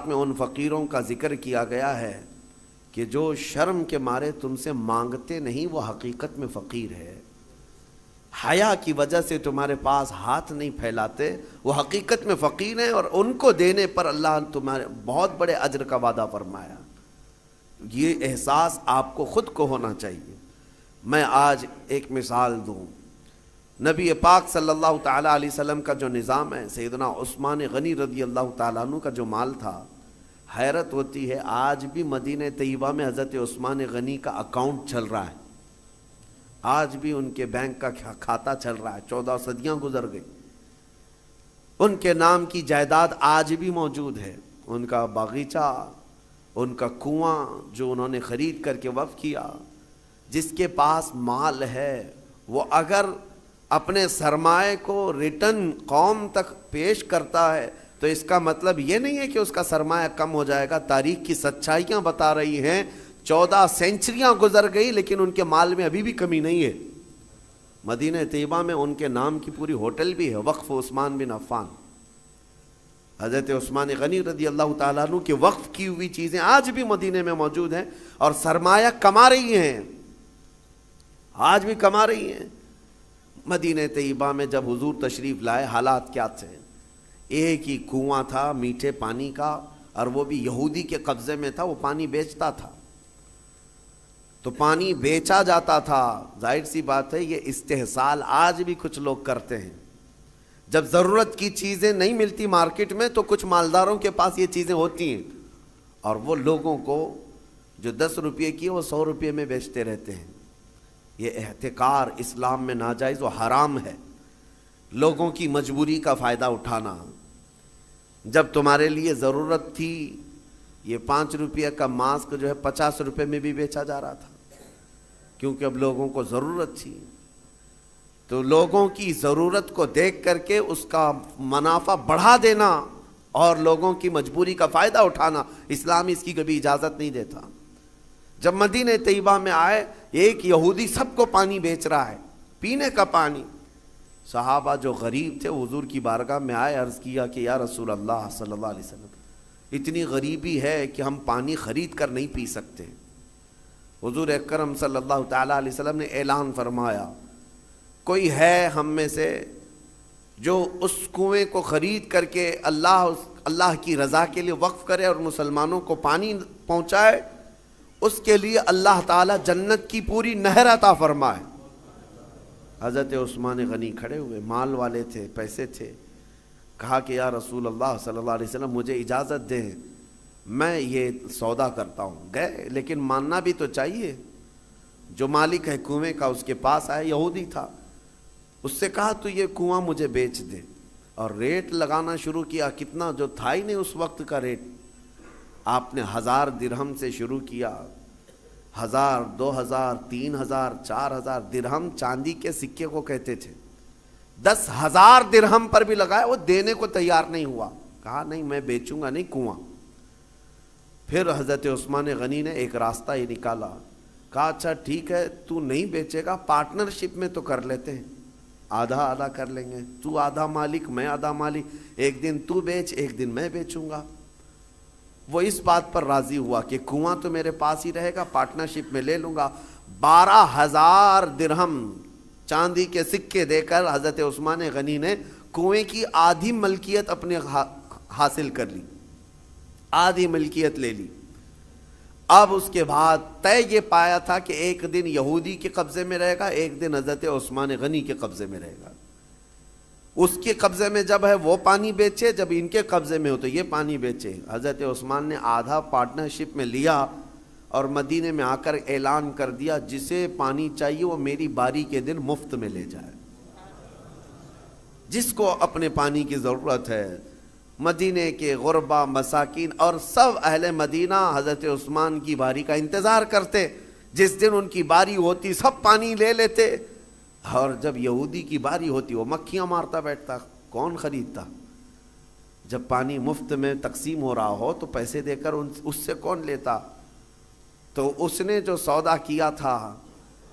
میں ان فقیروں کا ذکر کیا گیا ہے کہ جو شرم کے مارے تم سے مانگتے نہیں وہ حقیقت میں فقیر ہے، حیا کی وجہ سے تمہارے پاس ہاتھ نہیں پھیلاتے وہ حقیقت میں فقیر ہیں، اور ان کو دینے پر اللہ تمہارے بہت بڑے اجر کا وعدہ فرمایا۔ یہ احساس آپ کو خود کو ہونا چاہیے۔ میں آج ایک مثال دوں، نبی پاک صلی اللہ تعالیٰ علیہ وسلم کا جو نظام ہے، سیدنا عثمان غنی رضی اللہ تعالیٰ عنہ کا جو مال تھا، حیرت ہوتی ہے آج بھی مدینہ طیبہ میں حضرت عثمان غنی کا اکاؤنٹ چل رہا ہے، آج بھی ان کے بینک کا کھاتہ چل رہا ہے، 14 صدیاں گزر گئی، ان کے نام کی جائیداد آج بھی موجود ہے، ان کا باغیچہ، ان کا کنواں جو انہوں نے خرید کر کے وقف کیا۔ جس کے پاس مال ہے وہ اگر اپنے سرمائے کو ریٹرن قوم تک پیش کرتا ہے تو اس کا مطلب یہ نہیں ہے کہ اس کا سرمایہ کم ہو جائے گا۔ تاریخ کی سچائیاں بتا رہی ہیں 14 سینچریاں گزر گئی لیکن ان کے مال میں ابھی بھی کمی نہیں ہے۔ مدینہ طیبہ میں ان کے نام کی پوری ہوٹل بھی ہے، وقف عثمان بن عفان۔ حضرت عثمان غنی رضی اللہ تعالیٰ عنہ کے وقف کی ہوئی چیزیں آج بھی مدینے میں موجود ہیں اور سرمایہ کما رہی ہیں، آج بھی کما رہی ہیں۔ مدینہ طیبہ میں جب حضور تشریف لائے حالات کیا تھے؟ ایک ہی کنواں تھا میٹھے پانی کا، اور وہ بھی یہودی کے قبضے میں تھا، وہ پانی بیچتا تھا، تو پانی بیچا جاتا تھا۔ ظاہر سی بات ہے یہ استحصال آج بھی کچھ لوگ کرتے ہیں، جب ضرورت کی چیزیں نہیں ملتی مارکیٹ میں تو کچھ مالداروں کے پاس یہ چیزیں ہوتی ہیں اور وہ لوگوں کو جو 10 روپے کی وہ 100 روپے میں بیچتے رہتے ہیں۔ یہ احتکار اسلام میں ناجائز و حرام ہے، لوگوں کی مجبوری کا فائدہ اٹھانا۔ جب تمہارے لیے ضرورت تھی، یہ 5 روپے کا ماسک جو ہے 50 روپے میں بھی بیچا جا رہا تھا، کیونکہ اب لوگوں کو ضرورت تھی، تو لوگوں کی ضرورت کو دیکھ کر کے اس کا منافع بڑھا دینا اور لوگوں کی مجبوری کا فائدہ اٹھانا، اسلام اس کی کبھی اجازت نہیں دیتا۔ جب مدینہ طیبہ میں آئے، ایک یہودی سب کو پانی بیچ رہا ہے، پینے کا پانی۔ صحابہ جو غریب تھے حضور کی بارگاہ میں آئے، عرض کیا کہ یا رسول اللہ صلی اللہ علیہ وسلم، اتنی غریبی ہے کہ ہم پانی خرید کر نہیں پی سکتے۔ حضور اکرم صلی اللہ تعالیٰ علیہ وسلم نے اعلان فرمایا، کوئی ہے ہم میں سے جو اس کنویں کو خرید کر کے اللہ کی رضا کے لیے وقف کرے اور مسلمانوں کو پانی پہنچائے، اس کے لیے اللہ تعالیٰ جنت کی پوری نہر عطا فرمائے۔ حضرت عثمان غنی کھڑے ہوئے، مال والے تھے، پیسے تھے، کہا کہ یا رسول اللہ صلی اللہ علیہ وسلم مجھے اجازت دیں، میں یہ سودا کرتا ہوں۔ گئے، لیکن ماننا بھی تو چاہیے، جو مالک ہے کنویں کا اس کے پاس آئے، یہودی تھا، اس سے کہا تو یہ کنواں مجھے بیچ دے، اور ریٹ لگانا شروع کیا، کتنا جو تھا ہی نہیں اس وقت کا ریٹ۔ آپ نے 1000 درہم سے شروع کیا، 1000، 2000، 3000، 4000 درہم چاندی کے سکے کو کہتے تھے، 10,000 درہم پر بھی لگائے، وہ دینے کو تیار نہیں ہوا، کہا نہیں میں بیچوں گا نہیں کنواں۔ پھر حضرت عثمان غنی نے ایک راستہ ہی نکالا، کہا اچھا ٹھیک ہے تو نہیں بیچے گا، پارٹنرشپ میں تو کر لیتے ہیں، آدھا آدھا کر لیں گے، تو آدھا مالک میں آدھا مالک، ایک دن تو بیچ ایک دن میں بیچوں گا۔ وہ اس بات پر راضی ہوا کہ کنواں تو میرے پاس ہی رہے گا، پارٹنرشپ میں لے لوں گا۔ 12,000 درہم چاندی کے سکے دے کر حضرت عثمان غنی نے کنویں کی آدھی ملکیت اپنے حاصل کر لی، آدھی ملکیت لے لی۔ اب اس کے بعد طے یہ پایا تھا کہ ایک دن یہودی کے قبضے میں رہے گا، ایک دن حضرت عثمان غنی کے قبضے میں رہے گا۔ اس کے قبضے میں جب ہے وہ پانی بیچے، جب ان کے قبضے میں ہو تو یہ پانی بیچے۔ حضرت عثمان نے آدھا پارٹنرشپ میں لیا اور مدینے میں آ کر اعلان کر دیا جسے پانی چاہیے وہ میری باری کے دن مفت میں لے جائے، جس کو اپنے پانی کی ضرورت ہے۔ مدینے کے غربا، مساکین اور سب اہل مدینہ حضرت عثمان کی باری کا انتظار کرتے، جس دن ان کی باری ہوتی سب پانی لے لیتے، اور جب یہودی کی باری ہوتی وہ مکھیاں مارتا بیٹھتا، کون خریدتا؟ جب پانی مفت میں تقسیم ہو رہا ہو تو پیسے دے کر اس سے کون لیتا؟ تو اس نے جو سودا کیا تھا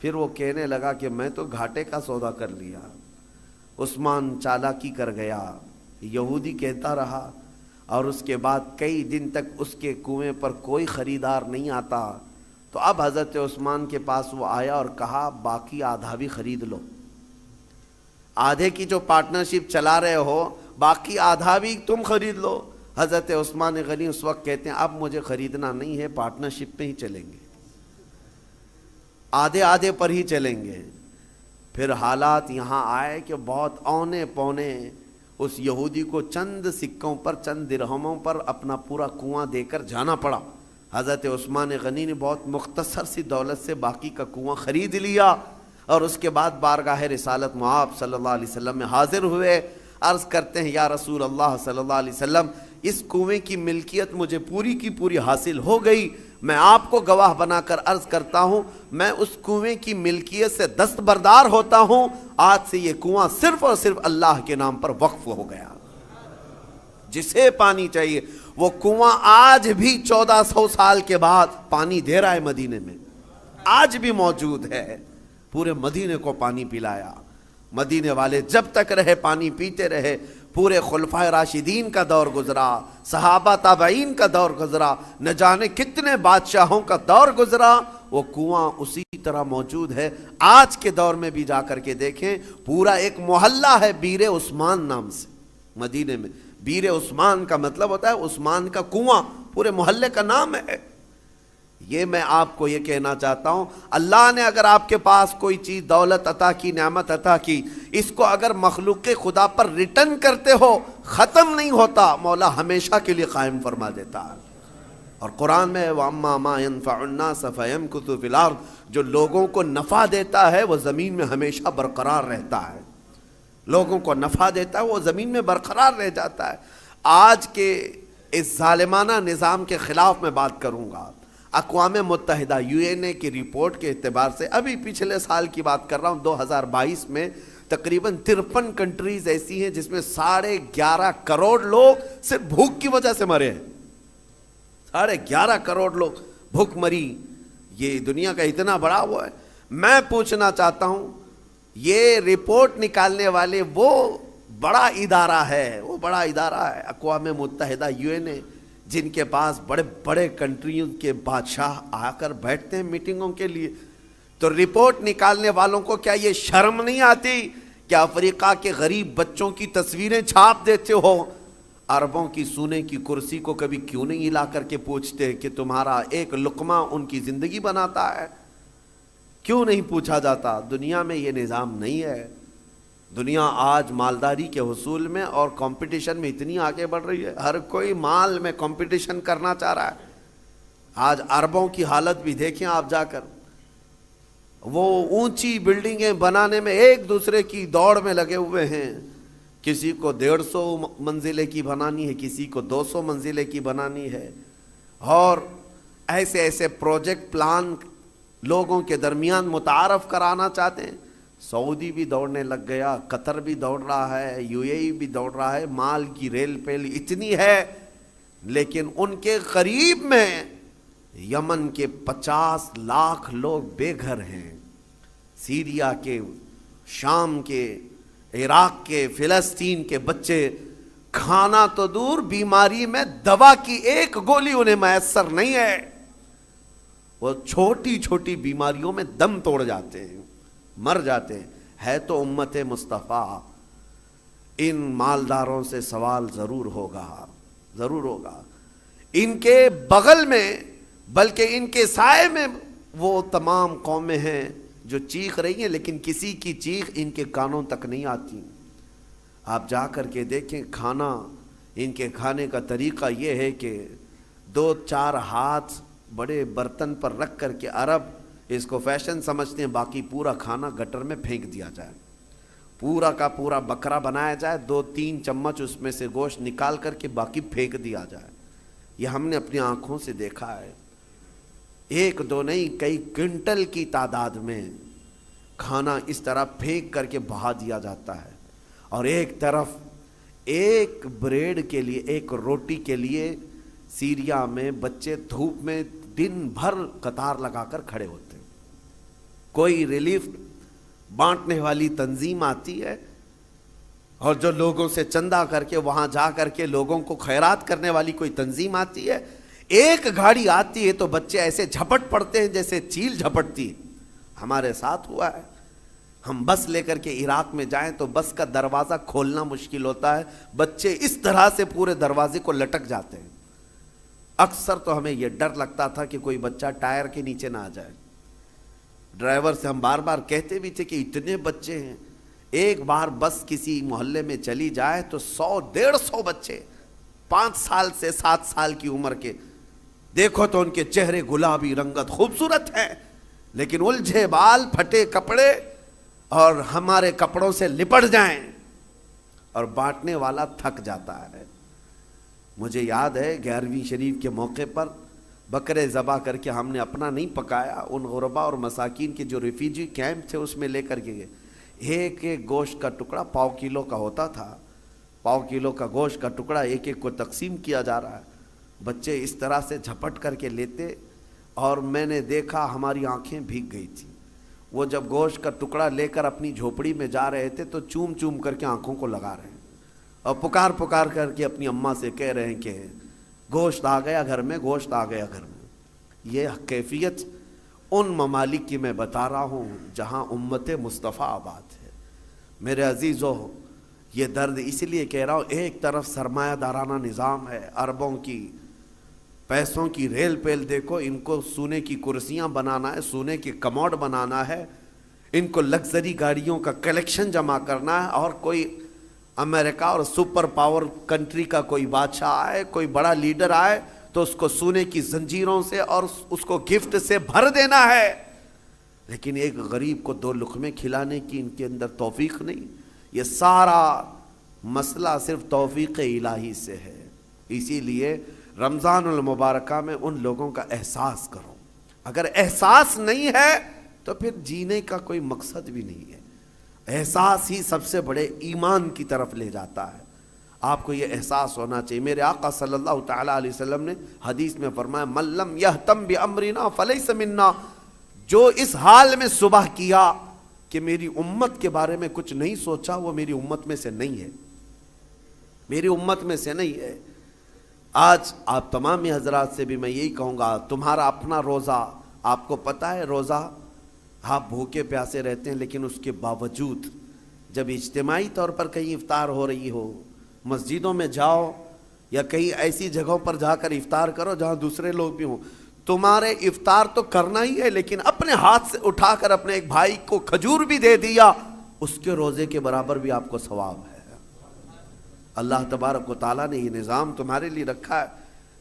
پھر وہ کہنے لگا کہ میں تو گھاٹے کا سودا کر لیا۔ عثمان چالاکی کر گیا، یہودی کہتا رہا اور اس کے بعد کئی دن تک اس کے کنویں پر کوئی خریدار نہیں آتا، تو اب حضرت عثمان کے پاس وہ آیا اور کہا باقی آدھا بھی خرید لو، آدھے کی جو پارٹنرشپ چلا رہے ہو باقی آدھا بھی تم خرید لو۔ حضرت عثمان غنی اس وقت کہتے ہیں اب مجھے خریدنا نہیں ہے، پارٹنرشپ پہ ہی چلیں گے، آدھے آدھے پر ہی چلیں گے۔ پھر حالات یہاں آئے کہ بہت اونے پونے اس یہودی کو چند سکوں پر، چند درہموں پر اپنا پورا کنواں دے کر جانا پڑا۔ حضرت عثمان غنی نے بہت مختصر سی دولت سے باقی کا کنواں خرید لیا، اور اس کے بعد بارگاہ رسالت مآب صلی اللہ علیہ وسلم میں حاضر ہوئے، عرض کرتے ہیں یا رسول اللہ صلی اللہ علیہ وسلم، اس کنویں کی ملکیت مجھے پوری کی پوری حاصل ہو گئی، میں آپ کو گواہ بنا کر عرض کرتا ہوں میں اس کنویں کی ملکیت سے دستبردار ہوتا ہوں، آج سے یہ کنواں صرف اور صرف اللہ کے نام پر وقف ہو گیا۔ جسے پانی چاہیے وہ کنواں آج بھی 1400 سال کے بعد پانی دے رہا ہے، مدینے میں آج بھی موجود ہے، پورے مدینے کو پانی پلایا۔ مدینے والے جب تک رہے پانی پیتے رہے، پورے خلفائے راشدین کا دور گزرا، صحابہ تابعین کا دور گزرا، نہ جانے کتنے بادشاہوں کا دور گزرا، وہ کنواں اسی طرح موجود ہے۔ آج کے دور میں بھی جا کر کے دیکھیں، پورا ایک محلہ ہے بیر عثمان نام سے مدینے میں۔ بیر عثمان کا مطلب ہوتا ہے عثمان کا کنواں، پورے محلے کا نام ہے۔ یہ میں آپ کو یہ کہنا چاہتا ہوں، اللہ نے اگر آپ کے پاس کوئی چیز دولت عطا کی، نعمت عطا کی، اس کو اگر مخلوق خدا پر ریٹرن کرتے ہو ختم نہیں ہوتا، مولا ہمیشہ کے لیے قائم فرما دیتا ہے۔ اور قرآن میں وَأَمَّا مَا يَنْفَعُ النَّاسَ فَيَمْكُثُ فِي الْأَرْضِ، جو لوگوں کو نفع دیتا ہے وہ زمین میں ہمیشہ برقرار رہتا ہے، لوگوں کو نفع دیتا ہے وہ زمین میں برقرار رہ جاتا ہے۔ آج کے اس ظالمانہ نظام کے خلاف میں بات کروں گا۔ اقوام متحدہ UN کی رپورٹ کے اعتبار سے، ابھی پچھلے سال کی بات کر رہا ہوں، 2022 میں تقریباً 53 کنٹریز ایسی ہیں جس میں 11.5 کروڑ لوگ صرف بھوک کی وجہ سے مرے ہیں۔ 11.5 کروڑ لوگ بھوک مری، یہ دنیا کا اتنا بڑا وہ ہے۔ میں پوچھنا چاہتا ہوں، یہ رپورٹ نکالنے والے وہ بڑا ادارہ ہے، اقوام متحدہ UN، جن کے پاس بڑے بڑے کنٹریوں کے بادشاہ آ کر بیٹھتے ہیں میٹنگوں کے لیے، تو رپورٹ نکالنے والوں کو کیا یہ شرم نہیں آتی کہ افریقہ کے غریب بچوں کی تصویریں چھاپ دیتے ہو؟ عربوں کی سونے کی کرسی کو کبھی کیوں نہیں لا کر کے پوچھتے کہ تمہارا ایک لقمہ ان کی زندگی بناتا ہے؟ کیوں نہیں پوچھا جاتا؟ دنیا میں یہ نظام نہیں ہے۔ دنیا آج مالداری کے حصول میں اور کمپٹیشن میں اتنی آگے بڑھ رہی ہے، ہر کوئی مال میں کمپٹیشن کرنا چاہ رہا ہے۔ آج عربوں کی حالت بھی دیکھیں آپ جا کر، وہ اونچی بلڈنگیں بنانے میں ایک دوسرے کی دوڑ میں لگے ہوئے ہیں، کسی کو 150 منزلے کی بنانی ہے، کسی کو 200 منزلے کی بنانی ہے، اور ایسے ایسے پروجیکٹ پلان لوگوں کے درمیان متعارف کرانا چاہتے ہیں۔ سعودی بھی دوڑنے لگ گیا، قطر بھی دوڑ رہا ہے، UAE بھی دوڑ رہا ہے، مال کی ریل پیل اتنی ہے، لیکن ان کے قریب میں یمن کے 50 لاکھ لوگ بے گھر ہیں، سیریا کے، شام کے، عراق کے، فلسطین کے بچے کھانا تو دور، بیماری میں دوا کی ایک گولی انہیں میسر نہیں ہے، وہ چھوٹی چھوٹی بیماریوں میں دم توڑ جاتے ہیں، مر جاتے ہیں۔ ہے تو امت مصطفیٰ، ان مالداروں سے سوال ضرور ہوگا۔ ان کے بغل میں، بلکہ ان کے سائے میں وہ تمام قومیں ہیں جو چیخ رہی ہیں، لیکن کسی کی چیخ ان کے کانوں تک نہیں آتی۔ آپ جا کر کے دیکھیں، کھانا ان کے کھانے کا طریقہ یہ ہے کہ 2-4 ہاتھ بڑے برتن پر رکھ کر کے عرب اس کو فیشن سمجھتے ہیں، باقی پورا کھانا گٹر میں پھینک دیا جائے، پورا کا پورا بکرا بنایا جائے، 2-3 چمچ اس میں سے گوشت نکال کر کے باقی پھینک دیا جائے۔ یہ ہم نے اپنی آنکھوں سے دیکھا ہے، 1-2 نہیں، کئی کنٹل کی تعداد میں کھانا اس طرح پھینک کر کے بہا دیا جاتا ہے، اور ایک طرف ایک بریڈ کے لیے، ایک روٹی کے لیے سیریا میں بچے دھوپ میں دن بھر قطار لگا کر کھڑے ہوتے ہیں۔ کوئی ریلیف بانٹنے والی تنظیم آتی ہے، اور جو لوگوں سے چندہ کر کے وہاں جا کر کے لوگوں کو خیرات کرنے والی کوئی تنظیم آتی ہے، ایک گاڑی آتی ہے تو بچے ایسے جھپٹ پڑتے ہیں جیسے چیل جھپٹتی ہے۔ ہمارے ساتھ ہوا ہے، ہم بس لے کر کے عراق میں جائیں تو بس کا دروازہ کھولنا مشکل ہوتا ہے، بچے اس طرح سے پورے دروازے کو لٹک جاتے ہیں۔ اکثر تو ہمیں یہ ڈر لگتا تھا کہ کوئی بچہ ٹائر کے نیچے نہ آ جائے۔ ڈرائیور سے ہم بار بار کہتے بھی تھے کہ اتنے بچے ہیں، ایک بار بس کسی محلے میں چلی جائے تو 100-150 بچے 5 سال سے 7 سال کی عمر کے، دیکھو تو ان کے چہرے گلابی رنگت خوبصورت ہیں، لیکن الجھے بال، پھٹے کپڑے، اور ہمارے کپڑوں سے لپٹ جائیں، اور بانٹنے والا تھک جاتا ہے۔ مجھے یاد ہے 11ویں شریف کے موقع پر بکرے ذبح کر کے ہم نے اپنا نہیں پکایا، ان غربا اور مساکین کے جو ریفیوجی کیمپ تھے اس میں لے کر کے گئے۔ ایک ایک گوشت کا ٹکڑا 1.25 کلو کا ہوتا تھا، 1.25 کلو کا گوشت کا ٹکڑا ایک ایک کو تقسیم کیا جا رہا ہے، بچے اس طرح سے جھپٹ کر کے لیتے، اور میں نے دیکھا ہماری آنکھیں بھیگ گئی تھی۔ وہ جب گوشت کا ٹکڑا لے کر اپنی جھوپڑی میں جا رہے تھے تو چوم چوم کر کے آنکھوں کو لگا رہے ہیں، اور پکار پکار کر کے اپنی اماں سے کہہ رہے ہیں کہ گوشت آ گیا گھر میں، گوشت آ گیا گھر میں۔ یہ کیفیت ان ممالک کی میں بتا رہا ہوں جہاں امت مصطفیٰ آباد ہے۔ میرے عزیزو، یہ درد اس لیے کہہ رہا ہوں، ایک طرف سرمایہ دارانہ نظام ہے، اربوں کی پیسوں کی ریل پیل، دیکھو ان کو سونے کی کرسیاں بنانا ہے، سونے کے کموڈ بنانا ہے، ان کو لگژری گاڑیوں کا کلیکشن جمع کرنا ہے، اور کوئی امریکہ اور سپر پاور کنٹری کا کوئی بادشاہ آئے، کوئی بڑا لیڈر آئے تو اس کو سونے کی زنجیروں سے اور اس کو گفٹ سے بھر دینا ہے، لیکن ایک غریب کو 2 لقمے کھلانے کی ان کے اندر توفیق نہیں۔ یہ سارا مسئلہ صرف توفیق الہی سے ہے۔ اسی لیے رمضان المبارکہ میں ان لوگوں کا احساس کرو، اگر احساس نہیں ہے تو پھر جینے کا کوئی مقصد بھی نہیں ہے۔ احساس ہی سب سے بڑے ایمان کی طرف لے جاتا ہے۔ آپ کو یہ احساس ہونا چاہیے۔ میرے آقا صلی اللہ تعالیٰ علیہ وسلم نے حدیث میں فرمایا، من لم یہتم بامرنا فلیس منا، جو اس حال میں صبح کیا کہ میری امت کے بارے میں کچھ نہیں سوچا، وہ میری امت میں سے نہیں ہے، میری امت میں سے نہیں ہے۔ آج آپ تمام حضرات سے بھی میں یہی کہوں گا، تمہارا اپنا روزہ، آپ کو پتہ ہے روزہ آپ بھوکے پیاسے رہتے ہیں، لیکن اس کے باوجود جب اجتماعی طور پر کہیں افطار ہو رہی ہو، مسجدوں میں جاؤ یا کہیں ایسی جگہوں پر جا کر افطار کرو جہاں دوسرے لوگ بھی ہوں، تمہارے افطار تو کرنا ہی ہے، لیکن اپنے ہاتھ سے اٹھا کر اپنے ایک بھائی کو کھجور بھی دے دیا، اس کے روزے کے برابر بھی آپ کو ثواب ہے۔ اللہ تبارک و تعالیٰ نے یہ نظام تمہارے لیے رکھا ہے۔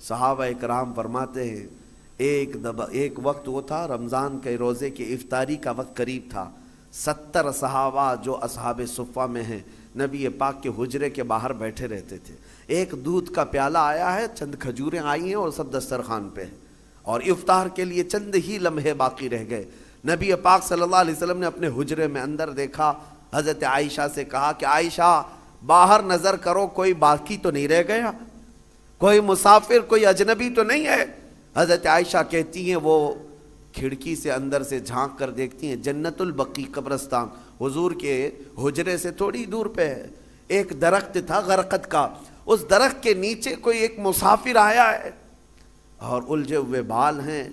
صحابہ کرام فرماتے ہیں، ایک وقت وہ تھا رمضان کے روزے کی افطاری کا وقت قریب تھا، 70 صحابہ جو اصحاب صفہ میں ہیں نبی پاک کے حجرے کے باہر بیٹھے رہتے تھے۔ ایک دودھ کا پیالہ آیا ہے، چند کھجوریں آئی ہیں اور سب دسترخوان پہ ہیں، اور افطار کے لیے چند ہی لمحے باقی رہ گئے۔ نبی پاک صلی اللہ علیہ وسلم نے اپنے حجرے میں اندر دیکھا، حضرت عائشہ سے کہا کہ عائشہ باہر نظر کرو، کوئی باقی تو نہیں رہ گیا، کوئی مسافر، کوئی اجنبی تو نہیں ہے۔ حضرت عائشہ کہتی ہیں وہ کھڑکی سے اندر سے جھانک کر دیکھتی ہیں، جنت البقیع قبرستان حضور کے حجرے سے تھوڑی دور پہ ہے، ایک درخت تھا غرقد کا، اس درخت کے نیچے کوئی ایک مسافر آیا ہے اور الجھے ہوئے بال ہیں،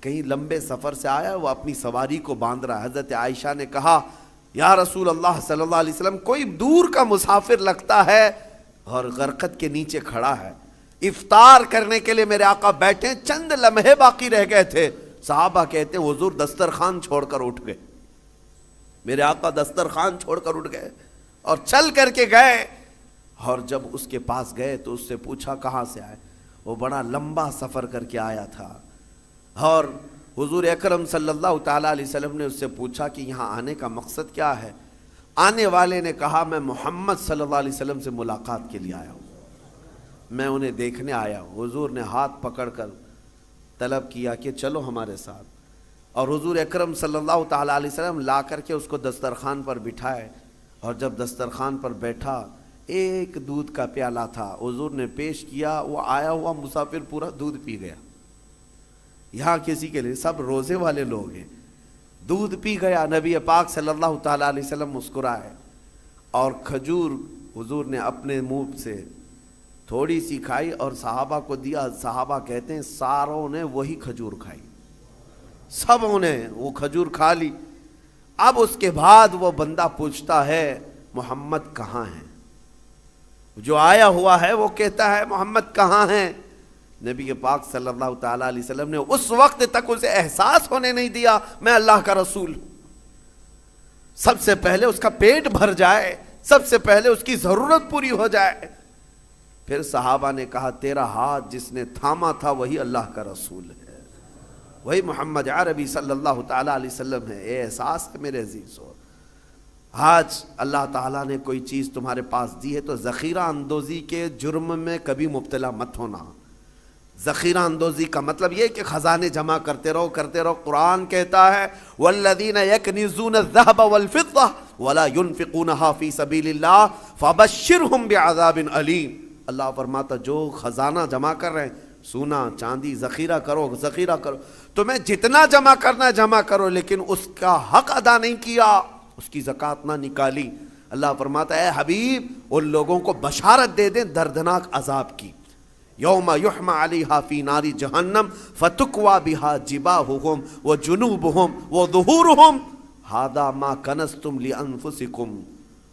کہیں لمبے سفر سے آیا، وہ اپنی سواری کو باندھ رہا ہے۔ حضرت عائشہ نے کہا یا رسول اللہ صلی اللہ علیہ وسلم، کوئی دور کا مسافر لگتا ہے اور غرقد کے نیچے کھڑا ہے، افطار کرنے کے لیے میرے آقا بیٹھے، چند لمحے باقی رہ گئے تھے۔ صحابہ کہتے ہیں حضور دسترخوان چھوڑ کر اٹھ گئے، میرے آقا دسترخوان چھوڑ کر اٹھ گئے اور چل کر کے گئے، اور جب اس کے پاس گئے تو اس سے پوچھا کہاں سے آئے، وہ بڑا لمبا سفر کر کے آیا تھا، اور حضور اکرم صلی اللہ تعالیٰ علیہ وسلم نے اس سے پوچھا کہ یہاں آنے کا مقصد کیا ہے؟ آنے والے نے کہا میں محمد صلی اللہ علیہ وسلم سے ملاقات کے لیے آیا ہوں، میں انہیں دیکھنے آیا ہوں۔ حضور نے ہاتھ پکڑ کر طلب کیا کہ چلو ہمارے ساتھ، اور حضور اکرم صلی اللہ تعالیٰ علیہ وسلم لا کر کے اس کو دسترخوان پر بٹھائے، اور جب دسترخوان پر بیٹھا ایک دودھ کا پیالہ تھا، حضور نے پیش کیا، وہ آیا ہوا مسافر پورا دودھ پی گیا۔ یہاں کسی کے لیے سب روزے والے لوگ ہیں، دودھ پی گیا۔ نبی پاک صلی اللہ تعالیٰ علیہ وسلم مسکرائے اور کھجور حضور نے اپنے منہ سے تھوڑی سی کھائی اور صحابہ کو دیا. صحابہ کہتے ہیں ساروں نے وہی کھجور کھائی, سبوں نے وہ کھجور کھا لی. اب اس کے بعد وہ بندہ پوچھتا ہے محمد کہاں ہیں؟ جو آیا ہوا ہے وہ کہتا ہے محمد کہاں ہیں؟ نبی پاک صلی اللہ تعالیٰ علیہ وسلم نے اس وقت تک اسے احساس ہونے نہیں دیا میں اللہ کا رسول ہوں. سب سے پہلے اس کا پیٹ بھر جائے, سب سے پہلے اس کی ضرورت پوری ہو جائے. پھر صحابہ نے کہا تیرا ہاتھ جس نے تھاما تھا وہی اللہ کا رسول ہے, وہی محمد عربی صلی اللہ تعالیٰ علیہ وسلم ہے. اے احساس ہے میرے عزیزو, آج اللہ تعالیٰ نے کوئی چیز تمہارے پاس دی ہے تو ذخیرہ اندوزی کے جرم میں کبھی مبتلا مت ہونا. ذخیرہ اندوزی کا مطلب یہ کہ خزانے جمع کرتے رہو کرتے رہو. قرآن کہتا ہے والذین یکنزون الذهب والفضة ولا ينفقونها في سبیل اللہ فبشرهم بعذاب علیم. اللہ فرماتا جو خزانہ جمع کر رہے ہیں, سونا چاندی ذخیرہ کرو ذخیرہ کرو, تمہیں جتنا جمع کرنا ہے جمع کرو, لیکن اس کا حق ادا نہیں کیا, اس کی زکوٰۃ نہ نکالی. اللہ فرماتا ہے اے حبیب ان لوگوں کو بشارت دے دیں دردناک عذاب کی. یوم یحمى علیہا فی نار جہنم فتکوی بہا جباہہم وجنوبہم وظہورہم ھذا ما کنزتم لانفسکم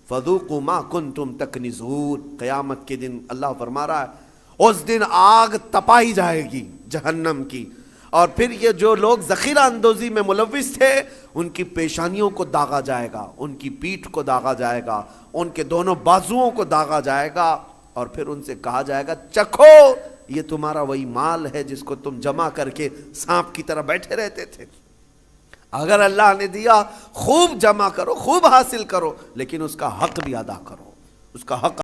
فذوقوا ما کنتم تکنزون. قیامت کے دن اللہ فرما رہا ہے اس دن آگ تپائی جائے گی جہنم کی, اور پھر یہ جو لوگ ذخیرہ اندوزی میں ملوث تھے ان کی پیشانیوں کو داغا جائے گا, ان کی پیٹھ کو داغا جائے گا, ان کے دونوں بازوؤں کو داغا جائے گا, اور پھر ان سے کہا جائے گا چکھو یہ تمہارا وہی مال ہے جس کو تم جمع کر کے سانپ کی طرح بیٹھے رہتے تھے. اگر اللہ نے دیا خوب جمع کرو خوب حاصل کرو, لیکن اس کا حق بھی ادا کرو, اس کا حق